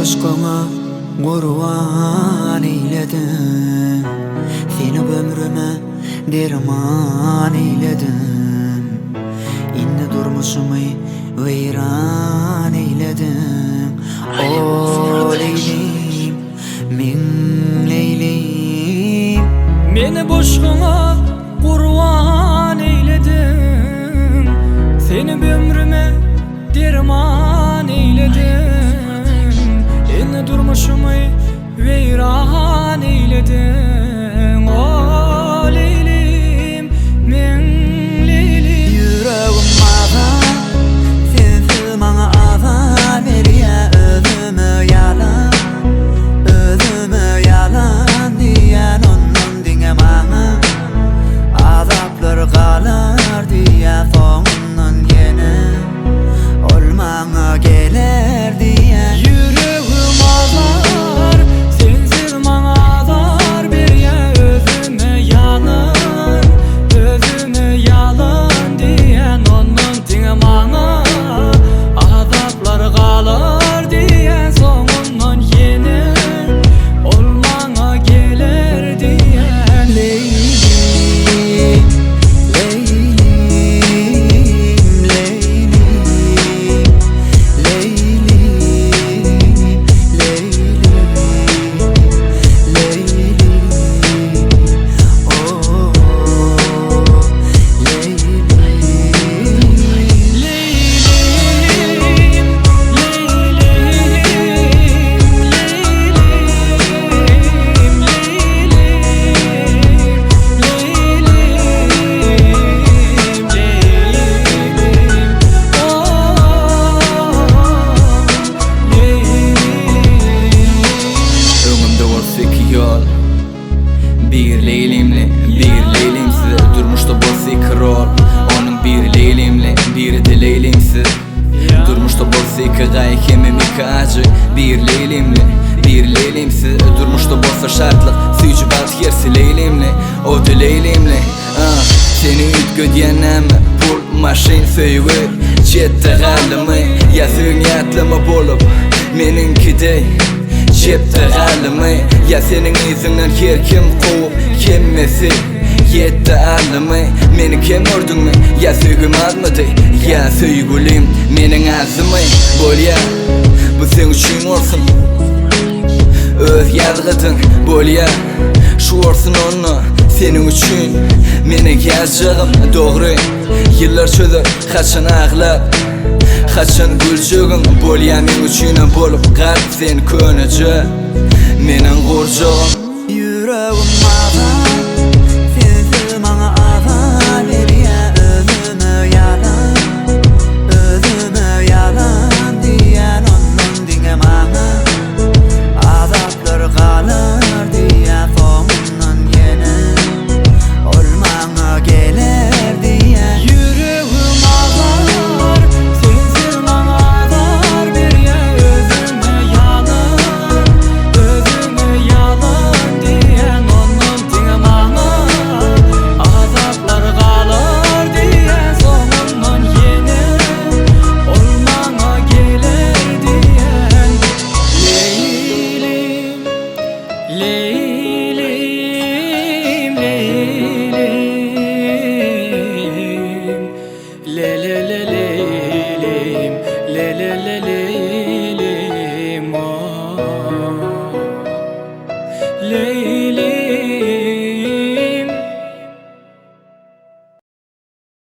boşqana qurban eyledim, seni ömrüme derman eyledim. Indi durmuşumu veyran eyledim. O leylim, min leylim, meni boşqana qurban eyledim, seni ömrüme derman eyledim. Indi durmuşumu veyran eyledim. O leylim, min leylim. yüreğim azar, sensiz bana azar veriyor. Özümü yalan, özümü yalan diyen onun dine bana azaplar kalar diye sonundan yine olmana gelir diye. Yüreğim ağlar, sensiz bana azar veriyor. Özüme yalan, özüme yalan diyen onun dine bana azaplar kalar diyen sonundan yine olmana gelir diyen. Leylim, leylim, leylim, leylim, leylim, leylim, oh, leylim. Ömrümde olsa iki yol, bir leylimle, bir leylimsiz. Durmuşta bolsa iki rol, onun bir leylimle, biri de leylimsiz. Durmuşta bolsa iki gay, hemim iki acı, bir leylimle, bir leylimsiz. Durmuşta bolsa şartlık, suyucu bat yersi leylimle, o da leylimle. Seni ütgö diyenem, pul maşin söýgür, çette galimy, ýa-syň ýatlama bolup, meninkidey çepte galimy, ya senin izinden her kim kovup kemmesi yetti alimy. Meni kem ördüňmi, ya söýgüm azmady, ya söýgülim menin azymy. Bolýa, bu sen üçin olsun, öz ýazgydyň bolýa, şu olsun onu senin üçin meni ýazjagym dogry. Ýyllar çözer, haçan aglap, haçan gülçögün bolýa men üçin bolup, galp sen könüje menin gorjagym. Yüreğim